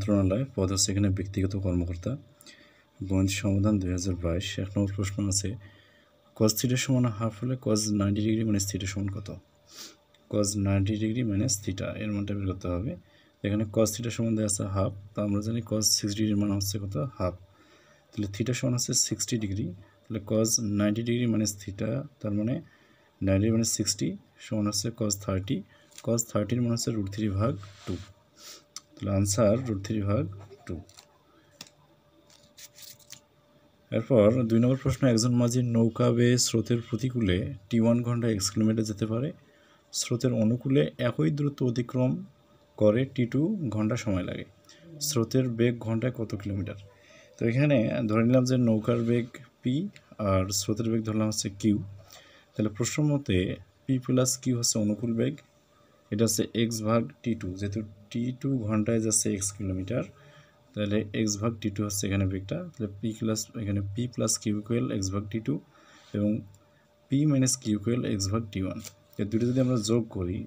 মন্ত্রণালয়, পদ হচ্ছে এখানে ব্যক্তিগত কর্মকর্তা। গণিত সমাধান 2022। 1 নম্বর প্রশ্ন আছে cos θ সমান হাফ হলে cos 90 ডিগ্রি মাইনাস θ সমান কত? cos 90 ডিগ্রি মাইনাস θ এর মানটা বের করতে হবে। এখানে cos θ সমান দেওয়া আছে হাফ, তো আমরা জানি cos 60 ডিগ্রির মান হচ্ছে কত? হাফ। তাহলে θ সমান হচ্ছে 60 ডিগ্রি, তাহলে cos 90 ডিগ্রি মাইনাস θ, তার মানে 90 মাইনাস 60 সমান হচ্ছে cos 30। cos 30 এর মান হচ্ছে √3/2। তাহলে আনসার √3/2। এরপর 2 নম্বর প্রশ্ন, একজন মাঝি নৌকা বেয়ে স্রোতের প্রতিকূলে t1 ঘন্টায় x কিলোমিটার যেতে পারে, স্রোতের অনুকূলে একই দূরত্ব অতিক্রম করে t2 ঘন্টা সময় লাগে, স্রোতের বেগ ঘন্টায় কত কিলোমিটার? তো এখানে ধরে নিলাম যে নৌকার বেগ p আর স্রোতের বেগ ধরলাম হচ্ছে q। তাহলে প্রশ্ন মতে p প্লাস q হচ্ছে অনুকূল বেগ, এটা হচ্ছে x/t2, যেহেতু t2 ঘন্টায় যাচ্ছে x কিলোমিটার, তাহলে x/t2 হচ্ছে এখানে বেগটা। তাহলে এখানে p plus q equal x/t2 এবং p minus q equal x/t1। এই দুটো যদি আমরা যোগ করি,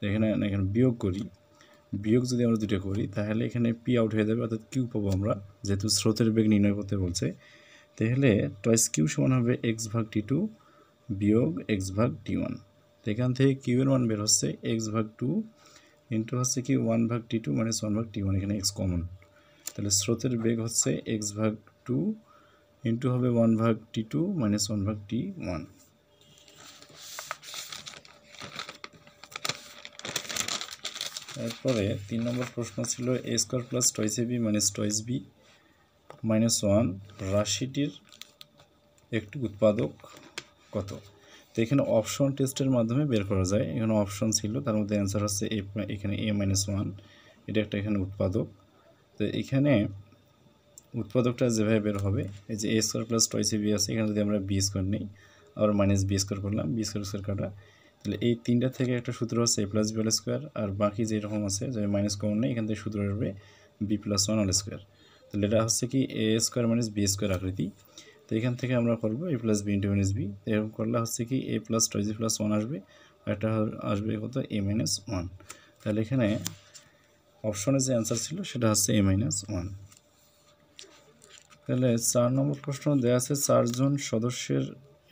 এখানে বিয়োগ করি, বিয়োগ যদি আমরা দুটো করি তাহলে এখানে p আউট হয়ে যাবে, অর্থাৎ q পাবো আমরা, যেহেতু স্রোতের বেগ নির্ণয় করতে বলছে। তাহলে টয়েস q সমান হবে x/t2 বিয়োগ x/t1। এখান থেকে q এর মান বের হচ্ছে x/2 ইন্টু হচ্ছে কি 1/t2 মাইনাস 1/t1, এখানে x কমন। তাহলে স্রোতের বেগ হচ্ছে x/2 ইন্টু হবে 1/t2 মাইনাস 1/t1। এরপরে 3 নম্বর প্রশ্ন ছিল a square plus twice ab minus toys b minus 1 রাশিটির একটি উৎপাদক কত? তো এখানে অপশন টেস্টের মাধ্যমে বের করা যায়। এখানে অপশন ছিল, তার মধ্যে অ্যান্সার হচ্ছে এখানে a মাইনাস 1, এটা একটা এখানে উৎপাদক। তো এখানে উৎপাদকটা যেভাবে বের হবে, এই যে a square plus twice ab আছে, এখানে যদি আমরা b স্কোয়ার নিই, আবার মাইনাস b স্কোয়ার করলাম, b স্কোয়ার স্কোয়ার কাটা, তাহলে এই তিনটা থেকে একটা সূত্র আছে a plus b whole square, আর বাকি যেরকম আছে যে মাইনাস কমন নেই, এখান থেকে সূত্র আসবে b প্লাস 1 হোল স্কোয়ার। তাহলে এটা হচ্ছে কি a square minus b square আকৃতি। তো এখান থেকে আমরা করবো a plus b into minus b, এরকম করলে হচ্ছে কি a plus toys b plus 1 আসবে, আর একটা আসবে কত? a minus 1। তাহলে এখানে অপশনে যে অ্যান্সার ছিল সেটা হচ্ছে a মাইনাস 1। তাহলে 4 নম্বর প্রশ্ন দেওয়া আছে 4 জন সদস্যের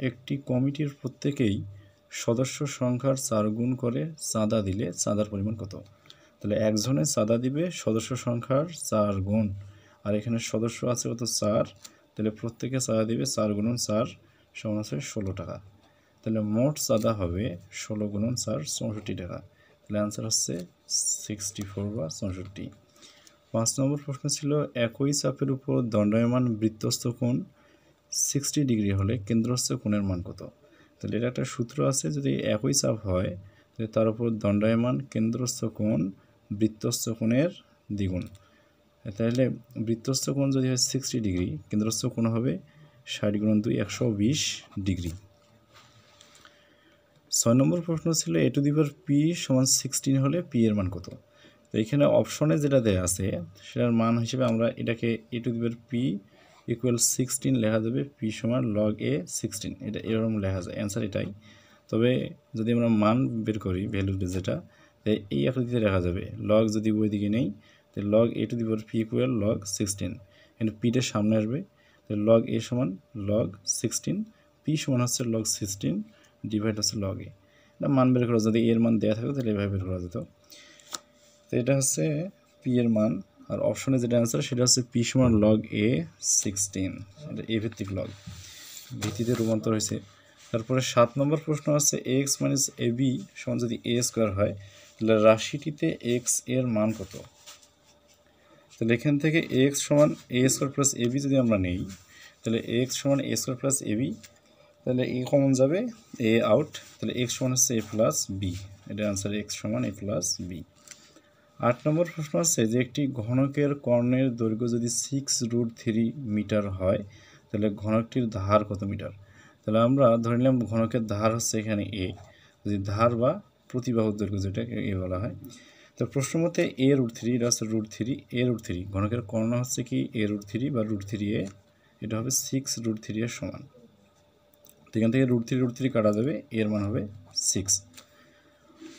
একটি কমিটির প্রত্যেকেই সদস্য সংখ্যার 4 গুণ করে চাঁদা দিলে চাঁদার পরিমাণ কত? তাহলে একজনের চাঁদা দিবে সদস্য সংখ্যার 4 গুণ, আর এখানে সদস্য আছে কত? 4। তাহলে প্রত্যেকে চাঁদা দিবে 4 গুণন 4 সমান আছে 16 টাকা। তাহলে মোট চাঁদা হবে 16 গুণন 4 64 টাকা। তাহলে আনসার হচ্ছে 64 বা 64। 5 নম্বর প্রশ্ন ছিল একই চাপের উপর দণ্ডায়মান বৃত্তস্থ কোণ 60 ডিগ্রি হলে কেন্দ্রস্থ কোণের মান কত? তাহলে এটা একটা সূত্র আছে, যদি একই চাপ হয় তাহলে তার উপর দণ্ডায়মান কেন্দ্রস্থ কোণ বৃত্তস্থ কোণের দ্বিগুণ। তাহলে বৃত্তস্থ কোণ যদি হয় 60 ডিগ্রি, কেন্দ্রস্থ কোণ হবে 60 গুণন 2 120 ডিগ্রি। 6 নম্বর প্রশ্ন ছিল a to the power p সমান 16 হলে p এর মান কত? তো এখানে অপশনে যেটা দেওয়া আছে সেটার মান হিসেবে আমরা এটাকে a to the power p equal 16 লেখা যাবে, p সমান log a 16, এটা এরকম লেখা যায়, অ্যান্সার এটাই। তবে যদি আমরা মান বের করি ভ্যালু যেটা, এই আকৃতিতে লেখা যাবে, log যদি ওই দিকে নেই তাহলে log a to the power p equal log 16, কিন্তু পিটার সামনে আসবে, তাহলে log a সমান log 16, p সমান হচ্ছে log 16 ডিভাইড হচ্ছে log a। এটা মান বের করা, যদি এর মান দেওয়া থাকে তাহলে এভাবে বের করা যেত। তো এটা হচ্ছে p এর মান, আর অপশনে যেটা অ্যান্সার সেটা হচ্ছে p সমান log a 16, এটা a ভিত্তিক লগ, ভিত্তিতে রূপান্তর হয়েছে। তারপরে 7 নম্বর প্রশ্ন আছে x মাইনাস ab সমান যদি a স্কোয়ার হয় তাহলে রাশিটিতে x এর মান কত? তাহলে এখান থেকে x সমান a স্কোয়ার প্লাস ab যদি আমরা নেই, তাহলে x সমান a স্কোয়ার প্লাস ab, তাহলে a কমন যাবে, a আউট, তাহলে x সমান হচ্ছে a প্লাস b, এটা আনসার x সমান a প্লাস b। 8 নম্বর প্রশ্ন আছে যে একটি ঘনকের কর্ণের দৈর্ঘ্য যদি 6√3 মিটার হয় তাহলে ঘনকটির ধার কত মিটার? তাহলে আমরা ধরে নিলাম ঘনকের ধার হচ্ছে এখানে a, যদি ধার বা প্রতিবাহুর দৈর্ঘ্য যেটাকে a বলা হয়। তো প্রশ্ন মতে a√3, এটা হচ্ছে √3, a√3 ঘনকের কর্ণ হচ্ছে কি a√3 বা √3a, এটা হবে 6√3 এর সমান। তো এখান থেকে √3 কাটা যাবে, এর মান হবে 6।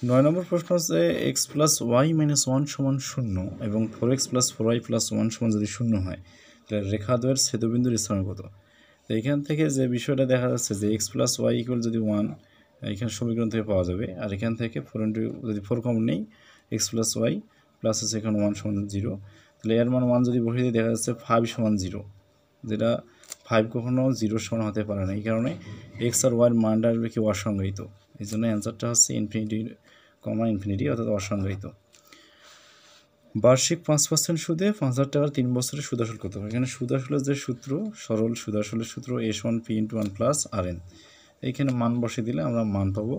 9 নম্বর প্রশ্ন হচ্ছে x plus y minus one সমান শূন্য এবং 4x plus 4y plus one সমান যদি শূন্য হয় তাহলে রেখাদ্বয়ের ছেদবিন্দুর স্থান কত। তো এখান থেকে যে বিষয়টা দেখা যাচ্ছে যে এক্স প্লাস ওয়াই ইকুয়াল যদি 1 এখানে সমীকরণ থেকে পাওয়া যাবে, আর এখান থেকে 4 ইন্টু যদি 4 কমন নেই এক্স প্লাস ওয়াই প্লাস হচ্ছে এখানে 1 সমান 0, তাহলে এর মান 1 যদি বসিয়ে দিই দেখা যাচ্ছে 5 সমান 0, যেটা 5 কখনো 0 সমান হতে পারে না। এই কারণে এক্স আর ওয়াইয়ের মানটা আসবে কি অসংজ্ঞায়িত, এই জন্য অ্যান্সারটা হচ্ছে ইনফিনিটি কমা ইনফিনিটি অর্থাৎ অসংজ্ঞায়িত। বার্ষিক 5% সুদে 5,000 টাকার 3 বছরের সুদ আসল কত। এখানে সুদ আসলের যে সূত্র, সরল সুদ আসলের সূত্র S1P × 1 প্লাস RN, এইখানে মান বসিয়ে দিলে আমরা মান পাবো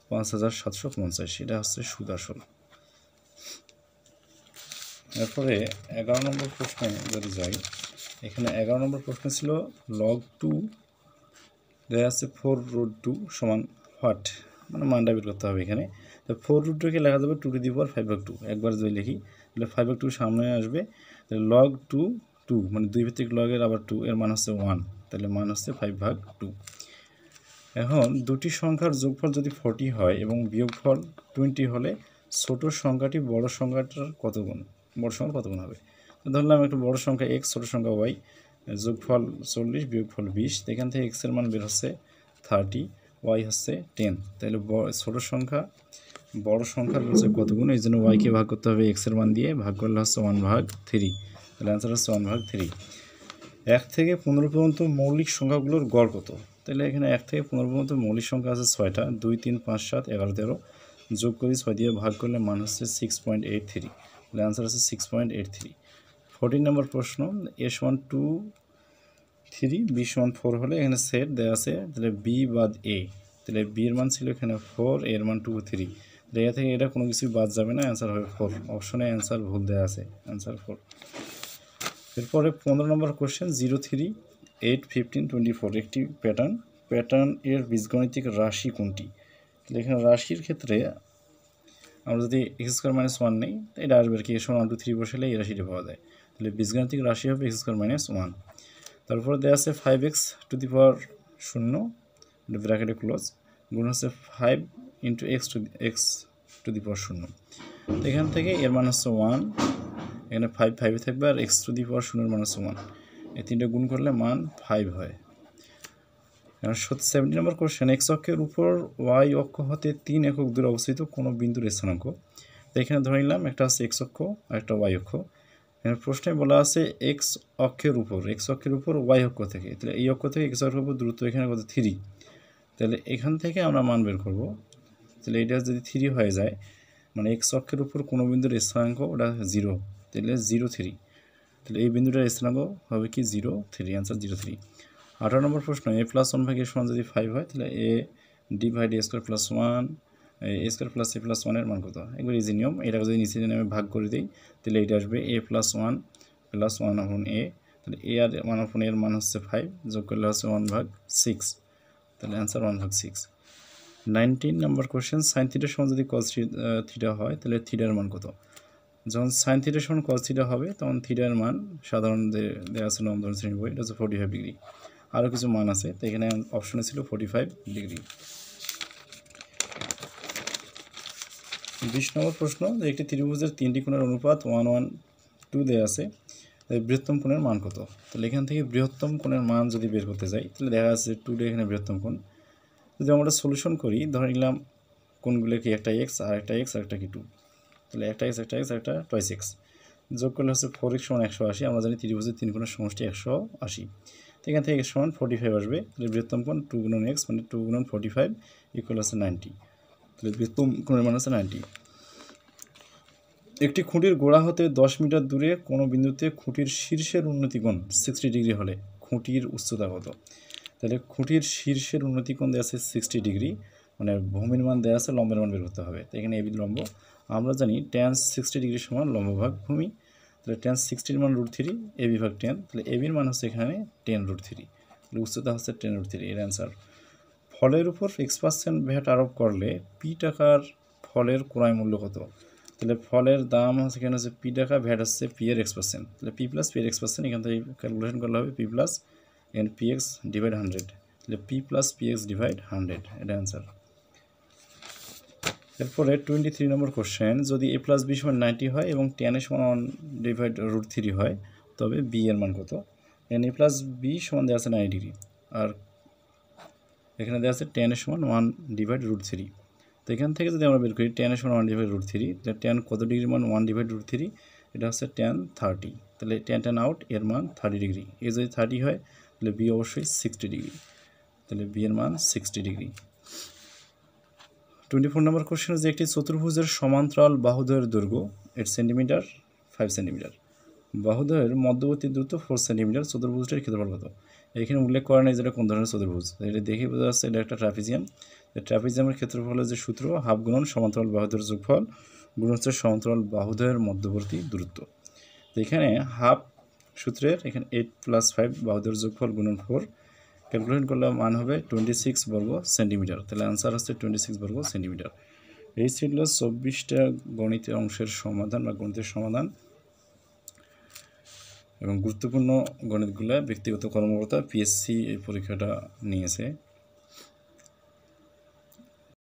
5,750, এটা হচ্ছে সুদ আসল। এরপরে 11 নম্বর প্রশ্নে যদি যাই, এখানে 11 নম্বর প্রশ্ন ছিল log 2 দেওয়া আছে 4√2 সমান হোয়াট, মানে মানটা বের করতে হবে। এখানে তো 4√2কে লেখা যাবে 2^5/2, একবার যদি লিখি তাহলে 5/2 সামনে আসবে, তাহলে log 2 মানে 2 ভিত্তিক লগের আবার 2 এর মান হচ্ছে 1, তাহলে মান হচ্ছে 5/2। এখন দুটি সংখ্যার যোগফল যদি 40 হয় এবং বিয়োগফল 20 হলে ছোট সংখ্যাটি বড় সংখ্যাটার কত গুণ, বড় সংখ্যার কত গুণ হবে। তো ধরলাম একটা বড় সংখ্যা x, ছোট সংখ্যা y, যোগফল 40 বিয়োগফল 20, এখান থেকে x এর মান বের হচ্ছে 30, y হচ্ছে 10, তাহলে ছোট সংখ্যা বড় সংখ্যার হচ্ছে কত গুণ, এই জন্য y কে ভাগ করতে হবে x এর মান দিয়ে, ভাগ করলে হচ্ছে 1/3, তাহলে অ্যান্সার হচ্ছে 1/3। 1 থেকে 15 পর্যন্ত মৌলিক সংখ্যাগুলোর গড় কত। তাহলে এখানে 1 থেকে 15 পর্যন্ত মৌলিক সংখ্যা আছে 6টা, 2, 3, 5, 7, 11, 13, যোগ করি 6 দিয়ে ভাগ করলে মান হচ্ছে 6.83, তাহলে অ্যান্সার হচ্ছে 6.83। 14 নম্বর প্রশ্ন S1 2 3 B = 4 হলে এখানে সেট দেওয়া আছে, তাহলে B বাদ A, তাহলে B এর মান ছিল এখানে 4, A এর মান 2, 3, তাহলে এ থেকে এটা কোনো কিছুই বাদ যাবে না, অ্যান্সার হবে 4, অপশনে অ্যান্সার ভুল দেওয়া আছে, অ্যান্সার 4। এরপরে 15 নম্বর কোশ্চেন 0, 3, 8, 15, 24 একটি প্যাটার্ন এর বীজগণিতিক রাশি কোনটি। তাহলে এখানে রাশির ক্ষেত্রে আমরা যদি x² - 1 নেই, এটা আসবে কি S1 1 2 3 বসালে এই রাশিটি পাওয়া যায়, তাহলে বীজগণিতিক রাশি হবে x² - 1। তারপরে দেওয়া আছে 5x টু দি পাওয়ার 0 ব্র্যাকেটে ক্লোজ গুণ হচ্ছে 5 × x টু দি পাওয়ার 0, এখান থেকে এর মান হচ্ছে 1, এখানে 5 5 থাকবে আর x টু দি পাওয়ার 0 এর মান হচ্ছে 1, এই তিনটা গুণ করলে মান 5 হয়। 70 নম্বর কোশ্চেন x অক্ষের উপর y অক্ষ হতে 3 একক দূরে অবস্থিত কোনো বিন্দুর স্থানাঙ্ক। তো এখানে ধরে নিলাম একটা আছে x অক্ষ আর একটা y অক্ষ। এখানে প্রশ্নে বলা আছে x অক্ষের উপর y অক্ষ থেকে, তাহলে এই অক্ষ থেকে x অক্ষের উপর দূরত্ব এখানে কত 3, তাহলে এখান থেকে আমরা মান বের করব। তাহলে এটা যদি 3 হয়ে যায় মানে x অক্ষের উপর কোনো বিন্দুর স্থানাঙ্ক ওটা 0, তাহলে 0, 3, তাহলে এই বিন্দুটার স্থানাঙ্ক হবে কি 0, 3, অ্যান্সার 0, 3। 18 নম্বর প্রশ্ন a+1/a সমান যদি 5 হয় তাহলে a divide a² + 1 a² + a+1 এর মান কত। একবার ইজি নিয়ম, এটা যদি নিচে আমি ভাগ করে দিই তাহলে এটা আসবে a+1 + 1/a, তাহলে a আর 1/a এর মান হচ্ছে 5, যোগ করলে হচ্ছে 1/6, তাহলে অ্যান্সার 1/6। 19 নম্বর কোশ্চেন sin θ সমান যদি cos θ হয় তাহলে θ এর মান কত। যখন sin θ সমান cos θ হবে তখন θ এর মান সাধারণ দেওয়া আছে নবম ধরনের শ্রেণীর বই, এটা হচ্ছে 45 ডিগ্রি, আরও কিছু মান আছে, তো এখানে অপশনে ছিল 45 ডিগ্রি। 20 নম্বর প্রশ্ন একটি ত্রিভুজের 3টি কোণের অনুপাত 1:1:2 দেওয়া আছে, বৃহত্তম কোণের মান কত। তাহলে এখান থেকে বৃহত্তম কোণের মান যদি বের করতে যাই তাহলে দেখা যাচ্ছে 2 এখানে বৃহত্তম কোণ। যদি আমরা সলিউশন করি ধরে নিলাম কোণগুলো কি একটা x আর একটা x আর একটা কি 2, তাহলে একটা x একটা x আর একটা টয়েস x, যোগ করলে হচ্ছে 4x = 180, আমরা জানি ত্রিভুজের 3 কোণের সমষ্টি 180, তো এখান থেকে x = 45 আসবে, তাহলে বৃহত্তম কোণ 2 × x মানে 2 × 45 = হচ্ছে 90, তাহলে বৃহত্তম কোণের মান হচ্ছে 90। একটি খুঁটির গোড়া হতে 10 মিটার দূরে কোনো বিন্দুতে খুঁটির শীর্ষের উন্নতি কোণ 60 ডিগ্রি হলে খুঁটির উচ্চতা কত। তাহলে খুঁটির শীর্ষের উন্নতি কোণ দেওয়া আছে 60 ডিগ্রি, মানে ভূমির মান দেওয়া আছে, লম্বের মান বের করতে হবে। তো এখানে এবি লম্ব, আমরা জানি tan 60 ডিগ্রি সমান লম্ব ভাগ ভূমি, তাহলে tan 60 এর মান √3, এবি ভাগ 10, তাহলে এবির মান হচ্ছে এখানে 10√3, তাহলে উচ্চতা হচ্ছে 10√3, এর অ্যান্সার। ফলের উপর x% ভ্যাট আরোপ করলে p টাকার ফলের ক্রয় মূল্য কত। তাহলে ফলের দাম হচ্ছে এখানে হচ্ছে p টাকা, ভ্যাট হচ্ছে p এর x%, তাহলে p + p এর x%, এখান থেকে ক্যালকুলেশন করলে হবে p + n px / 100, তাহলে p + px / 100, এটা অ্যান্সার। এরপরে 23 নম্বর কোশ্চেন, যদি a + b = 90 হয় এবং tan a = 1/√3 হয় তবে b এর মান কত? এখানে a + b সমান দেওয়া আছে 90 ডিগ্রি, আর এখানে দেওয়া আছে tan a = 1/√3। তো এখান থেকে যদি আমরা বের করি tan a = 1/√3, তাহলে tan কত ডিগ্রির মান 1/√3? এটা হচ্ছে tan 30। তাহলে tan আউট, এর মান 30 ডিগ্রি। এ যদি 30 হয় তাহলে b অবশ্যই 60 ডিগ্রি, তাহলে b এর মান 60 ডিগ্রি। 24 নম্বর কোশ্চেন, যে একটি চতুর্ভুজের সমান্তরাল বাহুদ্বয়ের দৈর্ঘ্য 8 সেন্টিমিটার 5 সেন্টিমিটার, বাহুদ্বয়ের মধ্যবর্তী দূরত্ব 4 সেন্টিমিটার, চতুর্ভুজটির ক্ষেত্রফল কত? এখানে উল্লেখ করা নেই যেটা কোন ধরনের চতুর্ভুজ, এটা দেখে বোঝা যাচ্ছে এটা একটা ট্রাপিজিয়াম। ট্রাপিজিয়ামের ক্ষেত্রফলের যে সূত্র, হাফ গুণন সমান্তরাল বাহুদ্বয়ের যোগফল গুণ হচ্ছে সমান্তরাল বাহুদ্বয়ের মধ্যবর্তী দূরত্ব। তো এখানে হাফ সূত্রের এখানে 8 + 5 বাহুদ্বয়ের যোগফল গুণন 4, ক্যালকুলেট করলে মান হবে 26 বর্গ সেন্টিমিটার। তাহলে আনসার হচ্ছে 26 বর্গ সেন্টিমিটার। এই ছিল 24টা গণিতের অংশের সমাধান বা গণিতের সমাধান এবং গুরুত্বপূর্ণ গণিতগুলো ব্যক্তিগত কর্মকর্তা পিএসসি এই পরীক্ষাটা নিয়েছে।